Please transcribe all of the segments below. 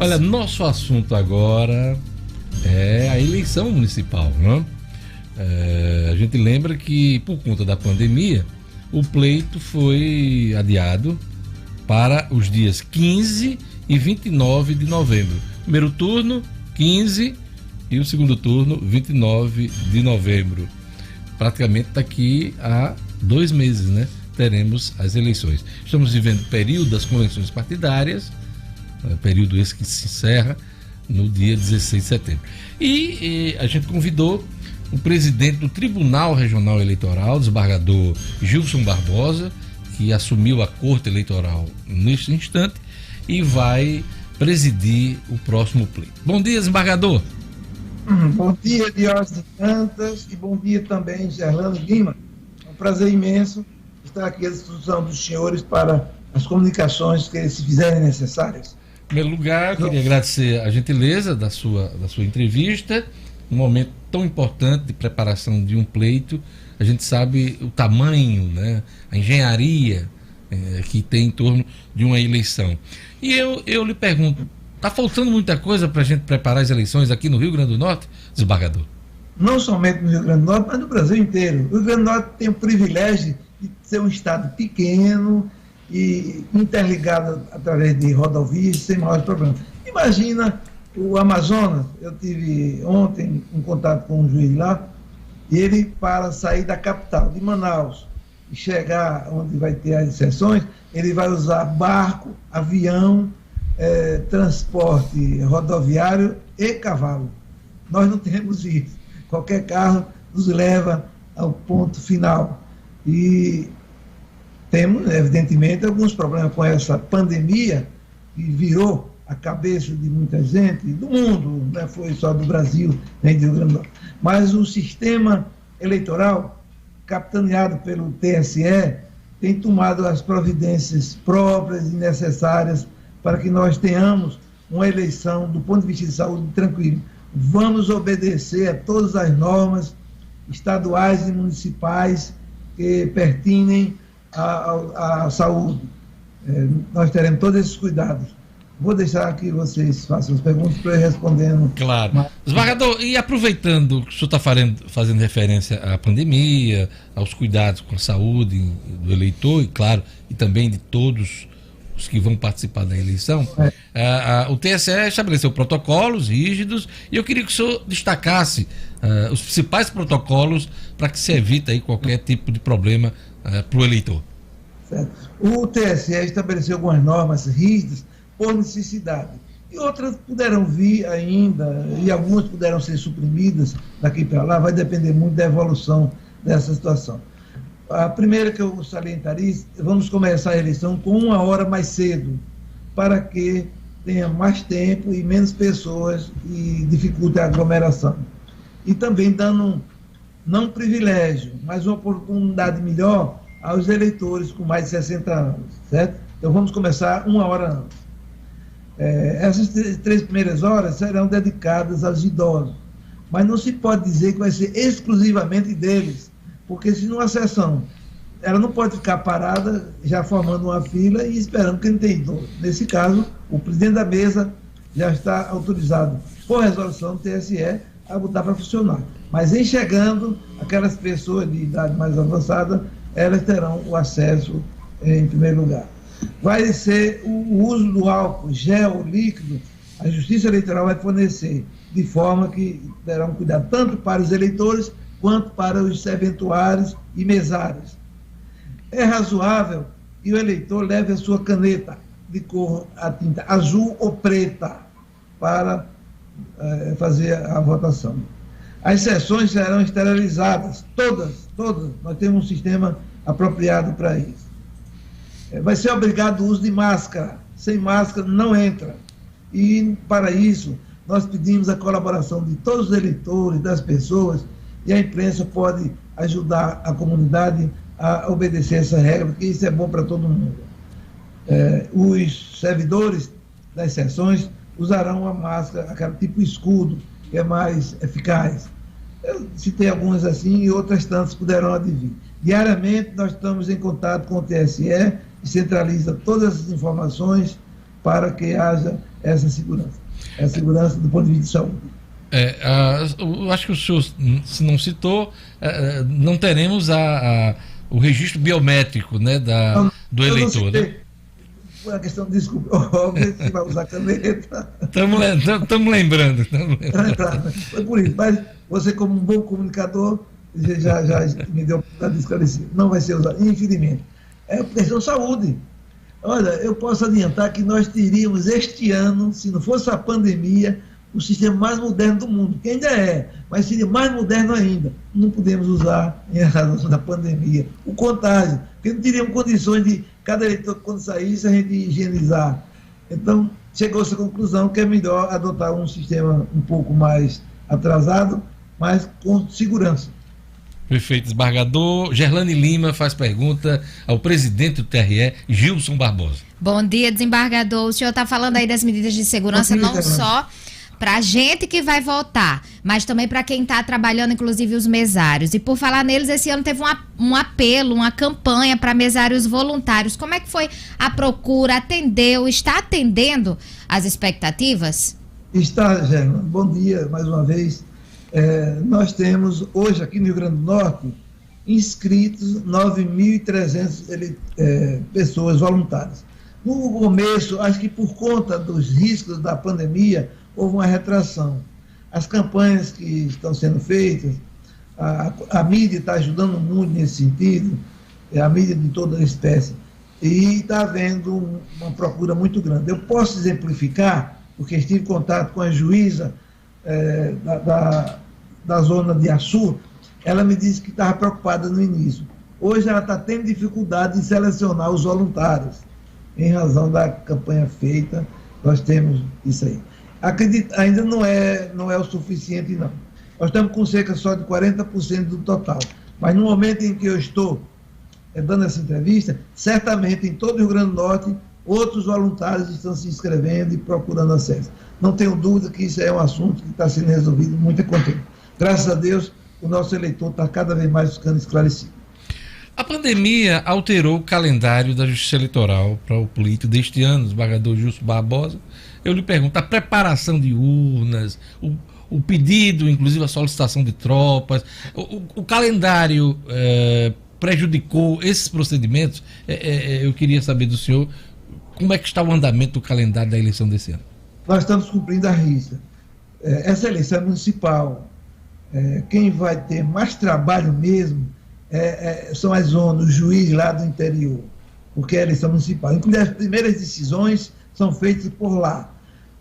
Olha, nosso assunto agora é a eleição municipal, né? A gente lembra que, por conta da pandemia, o pleito foi adiado para os dias 15 e 29 de novembro. Primeiro turno, 15, e o segundo turno, 29 de novembro. Praticamente daqui a 2 meses, né? Teremos as eleições. Estamos vivendo o período das convenções partidárias, período esse que se encerra no dia 16 de setembro. E a gente convidou o presidente do Tribunal Regional Eleitoral, desembargador Gilson Barbosa, que assumiu a Corte Eleitoral neste instante e vai presidir o próximo pleito. Bom dia, desembargador. Bom dia, Diógenes Dantas, e bom dia também, Gerlando Lima. É um prazer imenso estar aqui à disposição dos senhores para as comunicações que se fizerem necessárias. Em primeiro lugar, eu queria agradecer a gentileza da sua entrevista, um momento tão importante de preparação de um pleito. A gente sabe o tamanho, né, a engenharia que tem em torno de uma eleição. E eu lhe pergunto, está faltando muita coisa para a gente preparar as eleições aqui no Rio Grande do Norte, desembargador? Não somente no Rio Grande do Norte, mas no Brasil inteiro. O Rio Grande do Norte tem o privilégio de ser um estado pequeno e interligado através de rodovias, sem maiores problemas. Imagina o Amazonas. Eu tive ontem um contato com um juiz lá, e ele, para sair da capital, de Manaus, e chegar onde vai ter as sessões, ele vai usar barco, avião, transporte rodoviário e cavalo. Nós não temos isso. Qualquer carro nos leva ao ponto final. E temos, evidentemente, alguns problemas com essa pandemia que virou a cabeça de muita gente, do mundo, não foi só do Brasil, nem do Rio Grande do Norte. Mas o sistema eleitoral, capitaneado pelo TSE, tem tomado as providências próprias e necessárias para que nós tenhamos uma eleição, do ponto de vista de saúde, tranquilo. Vamos obedecer a todas as normas estaduais e municipais que pertinem à saúde. Nós teremos todos esses cuidados. Vou deixar que vocês façam as perguntas para eu ir respondendo. Claro. Desembargador, e aproveitando que o senhor está fazendo referência à pandemia, aos cuidados com a saúde do eleitor, e claro, e também de todos os que vão participar da eleição, o TSE estabeleceu protocolos rígidos, e eu queria que o senhor destacasse os principais protocolos para que se evite aí qualquer tipo de problema para o eleitor. Certo. O TSE estabeleceu algumas normas rígidas por necessidade, e outras poderão vir ainda, e algumas poderão ser suprimidas daqui para lá, vai depender muito da evolução dessa situação. A primeira que eu salientaria, vamos começar a eleição com 1 hora mais cedo, para que tenha mais tempo e menos pessoas e dificulte a aglomeração. E também dando, não privilégio, mas uma oportunidade melhor aos eleitores com mais de 60 anos, certo? Então vamos começar 1 hora antes. Essas 3 primeiras horas serão dedicadas aos idosos, mas não se pode dizer que vai ser exclusivamente deles, porque se numa sessão ela não pode ficar parada já formando uma fila e esperando quem tem idoso. Nesse caso, o presidente da mesa já está autorizado por resolução do TSE a botar para funcionar, mas em chegando aquelas pessoas de idade mais avançada, elas terão o acesso em primeiro lugar. Vai ser o uso do álcool gel líquido, a Justiça Eleitoral vai fornecer, de forma que terão cuidado tanto para os eleitores quanto para os serventuários e mesários. É razoável que o eleitor leve a sua caneta de cor a tinta azul ou preta para fazer a votação. As sessões serão esterilizadas, todas, nós temos um sistema apropriado para isso. Vai ser obrigado o uso de máscara, sem máscara não entra. E para isso, nós pedimos a colaboração de todos os eleitores, das pessoas, e a imprensa pode ajudar a comunidade a obedecer essa regra, porque isso é bom para todo mundo. Os servidores das sessões usarão uma máscara, aquele tipo escudo, que é mais eficaz. Eu citei algumas assim e outras tantas poderão advir. Diariamente nós estamos em contato com o TSE, que centraliza todas essas informações para que haja essa segurança. É a segurança do ponto de vista de saúde. Eu acho que o senhor, se não citou, não teremos o registro biométrico, né, do eleitor, né? Foi a questão, desculpa, óbvio que vai usar caneta. Estamos lembrando. Foi por isso, mas você, como um bom comunicador, já me deu para esclarecer. Não vai ser usado, infelizmente. É questão de saúde. Olha, eu posso adiantar que nós teríamos este ano, se não fosse a pandemia, o sistema mais moderno do mundo, que ainda mas seria mais moderno ainda. Não podemos usar em razão da pandemia. O contágio, porque não teríamos condições de, cada eleitor quando saísse, a gente higienizar. Então, chegou-se à conclusão que é melhor adotar um sistema um pouco mais atrasado, mas com segurança. Prefeito desembargador, Gerlane Lima faz pergunta ao presidente do TRE, Gilson Barbosa. Bom dia, desembargador. O senhor está falando aí das medidas de segurança, não só para a gente que vai votar, mas também para quem está trabalhando, inclusive os mesários. E por falar neles, esse ano teve um apelo, uma campanha para mesários voluntários. Como é que foi a procura? Está atendendo às expectativas? Está, Gerlane. Bom dia, mais uma vez. Nós temos hoje aqui no Rio Grande do Norte inscritos 9.300 pessoas voluntárias. No começo, acho que por conta dos riscos da pandemia, houve uma retração. As campanhas que estão sendo feitas, a mídia está ajudando muito nesse sentido, a mídia de toda a espécie, e está havendo uma procura muito grande. Eu posso exemplificar, porque estive em contato com a juíza da zona de Açu, ela me disse que estava preocupada no início. Hoje ela está tendo dificuldade em selecionar os voluntários, em razão da campanha feita, nós temos isso aí. Acredito, ainda não é o suficiente, não. Nós estamos com cerca só de 40% do total, mas no momento em que eu estou dando essa entrevista, certamente em todo o Rio Grande do Norte, outros voluntários estão se inscrevendo e procurando acesso. Não tenho dúvida que isso é um assunto que está sendo resolvido muito contente. Graças a Deus, o nosso eleitor está cada vez mais ficando esclarecido. A pandemia alterou o calendário da Justiça Eleitoral para o pleito deste ano, desembargador Gilson Barbosa. Eu lhe pergunto, a preparação de urnas, o pedido, inclusive a solicitação de tropas, o calendário prejudicou esses procedimentos? Eu queria saber do senhor como é que está o andamento do calendário da eleição desse ano. Nós estamos cumprindo a risca. Essa eleição é municipal. Quem vai ter mais trabalho mesmo são as zonas, os juízes lá do interior, porque é a eleição municipal. Inclusive, as primeiras decisões são feitas por lá.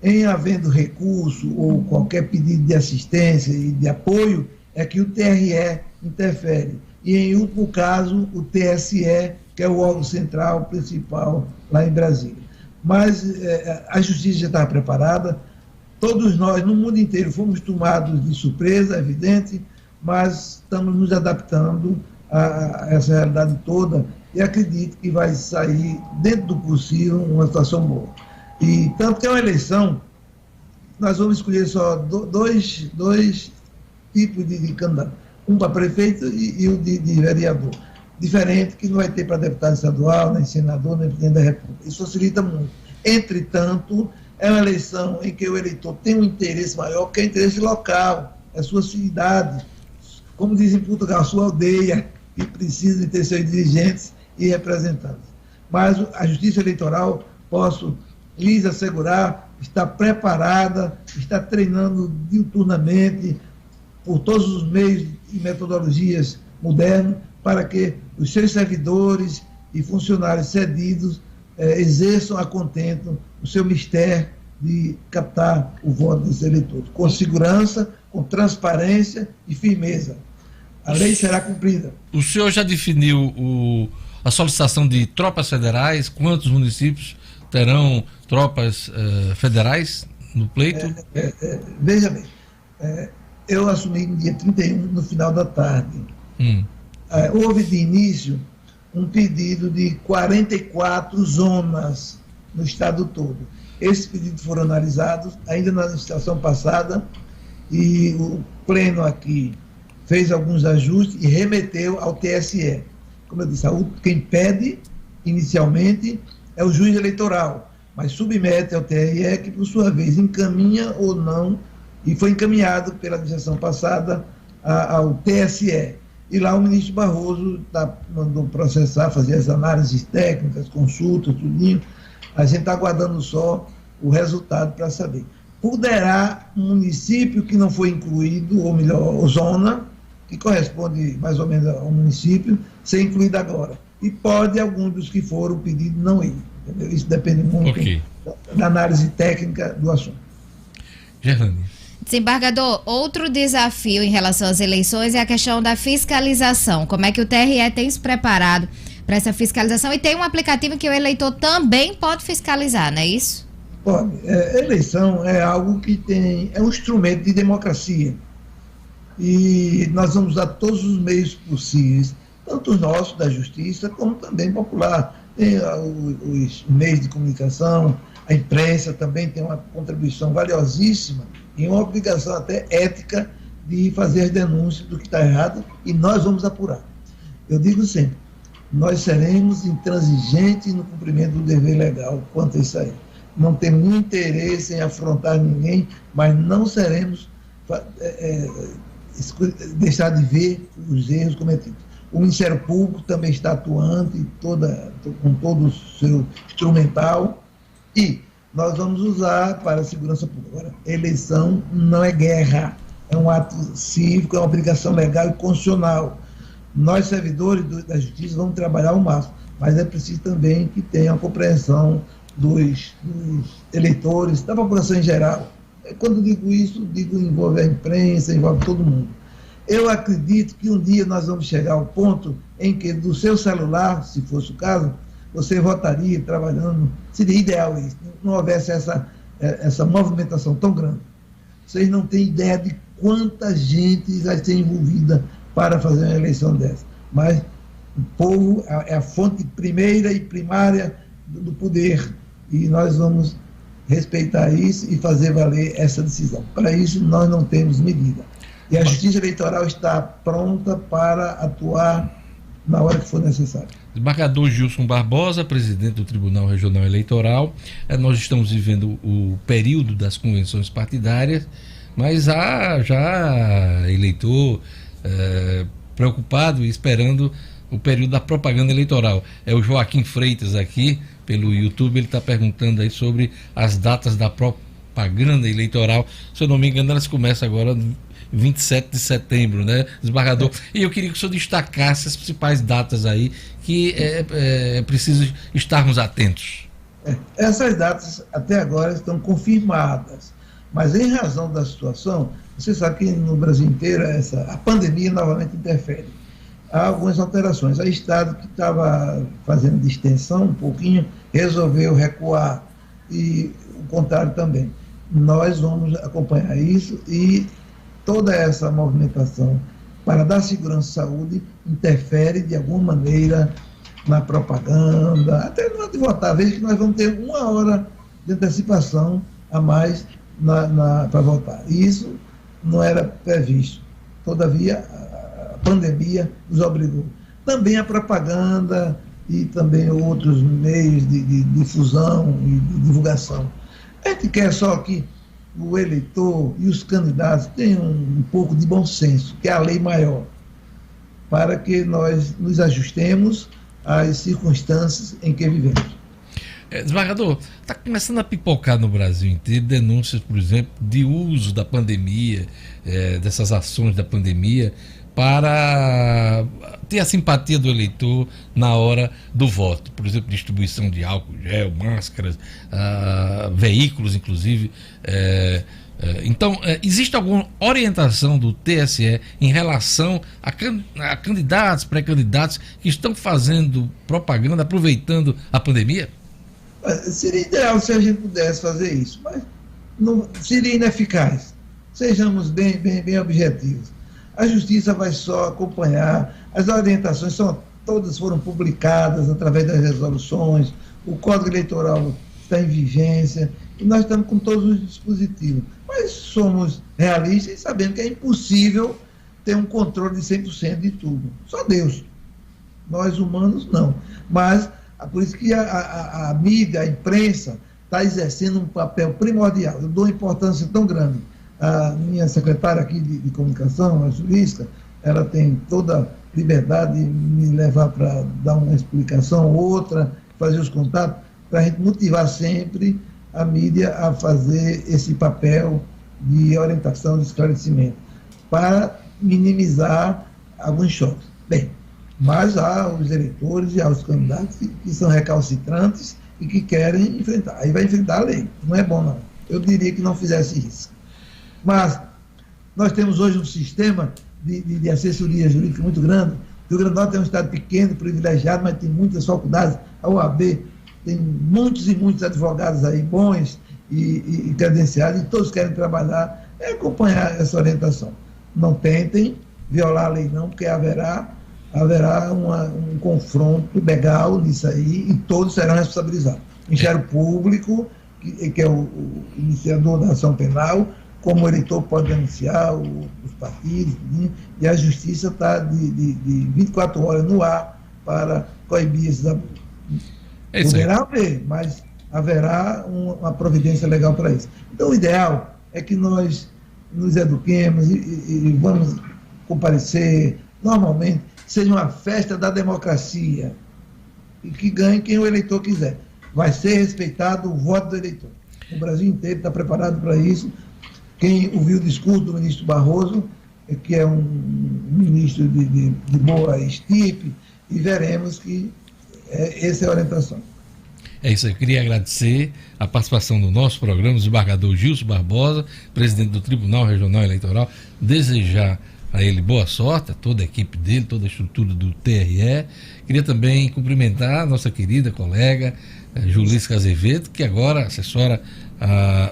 Em havendo recurso ou qualquer pedido de assistência e de apoio, é que o TRE interfere. E, em último caso, o TSE, que é o órgão central principal lá em Brasília. Mas a justiça já estava preparada. Todos nós, no mundo inteiro, fomos tomados de surpresa, evidente, mas estamos nos adaptando a essa realidade toda e acredito que vai sair, dentro do possível, uma situação boa. E tanto que é uma eleição, nós vamos escolher só dois tipos de candidato, um para prefeito e o de vereador. Diferente que não vai ter para deputado estadual, nem senador, nem presidente da República. Isso facilita muito. Entretanto, é uma eleição em que o eleitor tem um interesse maior, que é o interesse local, a sua cidade, como dizem em Portugal, a sua aldeia, que precisa de ter seus dirigentes e representantes. Mas a Justiça Eleitoral, posso lhes assegurar, está preparada, está treinando diuturnamente por todos os meios e metodologias modernos para que os seus servidores e funcionários cedidos exerçam a contento o seu mistério de captar o voto dos eleitores, com segurança, com transparência e firmeza. A lei será cumprida. O senhor já definiu a solicitação de tropas federais? Quantos municípios terão tropas federais no pleito? Veja bem, eu assumi no dia 31, no final da tarde. Houve de início um pedido de 44 zonas no estado todo. Esses pedidos foram analisados ainda na licitação passada e o pleno aqui fez alguns ajustes e remeteu ao TSE. Como eu disse, quem pede inicialmente é o juiz eleitoral, mas submete ao TRE, que por sua vez encaminha ou não, e foi encaminhado pela administração passada ao TSE. E lá o ministro Barroso mandou processar, fazer as análises técnicas, consultas, tudinho. A gente está aguardando só o resultado para saber. Poderá um município que não foi incluído, ou melhor, zona, que corresponde mais ou menos ao município, ser incluído agora. E pode alguns dos que foram pedidos não ir. Entendeu? Isso depende muito da análise técnica do assunto. Gerlane. Desembargador, outro desafio em relação às eleições é a questão da fiscalização. Como é que o TRE tem se preparado para essa fiscalização? E tem um aplicativo que o eleitor também pode fiscalizar, não é isso? Pode. Eleição é algo que é um instrumento de democracia. E nós vamos usar todos os meios possíveis, tanto os nossos, da justiça, como também popular. Tem os meios de comunicação, a imprensa também tem uma contribuição valiosíssima e uma obrigação até ética de fazer as denúncias do que está errado, e nós vamos apurar. Eu digo sempre, nós seremos intransigentes no cumprimento do dever legal quanto a isso aí. Não temos interesse em afrontar ninguém, mas não seremos deixar de ver os erros cometidos. O Ministério Público também está atuante com todo o seu instrumental, e nós vamos usar para a segurança pública. Agora, eleição não é guerra, é um ato cívico, é uma obrigação legal e constitucional. Nós, servidores da Justiça, vamos trabalhar ao máximo, mas é preciso também que tenha a compreensão dos eleitores, da população em geral. Quando digo isso, envolve a imprensa, envolve todo mundo. Eu acredito que um dia nós vamos chegar ao ponto em que do seu celular, se fosse o caso, você votaria trabalhando, seria ideal isso, não houvesse essa movimentação tão grande. Vocês não têm ideia de quanta gente vai ser envolvida para fazer uma eleição dessa, mas o povo é a fonte primeira e primária do poder, e nós vamos respeitar isso e fazer valer essa decisão. Para isso, nós não temos medida. E a Justiça Eleitoral está pronta para atuar na hora que for necessário. Desembargador Gilson Barbosa, presidente do Tribunal Regional Eleitoral. Nós estamos vivendo o período das convenções partidárias, mas há já eleitor preocupado e esperando o período da propaganda eleitoral. É o Joaquim Freitas aqui, pelo YouTube, ele está perguntando aí sobre as datas da propaganda eleitoral. Se eu não me engano, elas começam agora 27 de setembro, né, desembargador? E eu queria que o senhor destacasse as principais datas aí que é preciso estarmos atentos. Essas datas até agora estão confirmadas, mas em razão da situação, você sabe que no Brasil inteiro a pandemia novamente interfere. Há algumas alterações. Há estado que estava fazendo distensão um pouquinho, resolveu recuar, e o contrário também. Nós vamos acompanhar isso, e toda essa movimentação para dar segurança à saúde interfere de alguma maneira na propaganda, até na hora de votar. Veja que nós vamos ter 1 hora de antecipação a mais para votar. E isso não era previsto. Todavia, a pandemia nos obrigou. Também a propaganda e também outros meios de difusão e de divulgação. A gente quer só que o eleitor e os candidatos tenham um pouco de bom senso, que é a lei maior, para que nós nos ajustemos às circunstâncias em que vivemos. Desembargador, está começando a pipocar no Brasil inteiro denúncias, por exemplo, de uso da pandemia, dessas ações da pandemia, para ter a simpatia do eleitor na hora do voto. Por exemplo, distribuição de álcool gel, máscaras, veículos, inclusive. Então, existe alguma orientação do TSE em relação a candidatos, pré-candidatos que estão fazendo propaganda, aproveitando a pandemia? Seria ideal se a gente pudesse fazer isso, mas não, seria ineficaz. Sejamos bem objetivos. A Justiça vai só acompanhar, as orientações todas foram publicadas através das resoluções, o Código Eleitoral está em vigência, e nós estamos com todos os dispositivos. Mas somos realistas e sabemos que é impossível ter um controle de 100% de tudo. Só Deus. Nós humanos, não. Mas, por isso que a mídia, a imprensa, está exercendo um papel primordial. Eu dou importância tão grande. A minha secretária aqui de comunicação, a Jurística, ela tem toda a liberdade de me levar para dar uma explicação, outra, fazer os contatos, para a gente motivar sempre a mídia a fazer esse papel de orientação, de esclarecimento, para minimizar alguns choques. Bem, mas há os eleitores e há os candidatos que são recalcitrantes e que querem enfrentar. Aí vai enfrentar a lei. Não é bom, não. Eu diria que não fizesse isso. Mas nós temos hoje um sistema de assessoria jurídica muito grande. O Rio Grande do Norte é um estado pequeno, privilegiado, mas tem muitas faculdades. A OAB tem muitos e muitos advogados aí bons e credenciados, e todos querem trabalhar, acompanhar essa orientação. Não tentem violar a lei, não, porque haverá um confronto legal nisso aí e todos serão responsabilizados. O Ministério Público, que é o iniciador da ação penal, como o eleitor pode denunciar os partidos, e a Justiça está de 24 horas no ar para coibir esses abusos. Poderá haver, mas haverá uma providência legal para isso. Então, o ideal é que nós nos eduquemos e vamos comparecer normalmente, seja uma festa da democracia e que ganhe quem o eleitor quiser. Vai ser respeitado o voto do eleitor. O Brasil inteiro está preparado para isso. Quem ouviu o discurso do ministro Barroso, que é um ministro de boa estirpe, e veremos que essa é a orientação. É isso aí, eu queria agradecer a participação no nosso programa, o desembargador Gilson Barbosa, presidente do Tribunal Regional Eleitoral, desejar a ele boa sorte, a toda a equipe dele, toda a estrutura do TRE. Queria também cumprimentar a nossa querida colega Julisca Azevedo, que agora assessora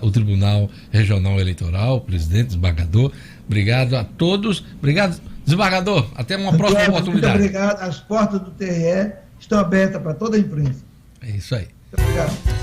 o Tribunal Regional Eleitoral, presidente, desembargador. Obrigado a todos. Obrigado, desembargador. Até uma próxima oportunidade. Muito obrigado. As portas do TRE estão abertas para toda a imprensa. É isso aí. Muito obrigado.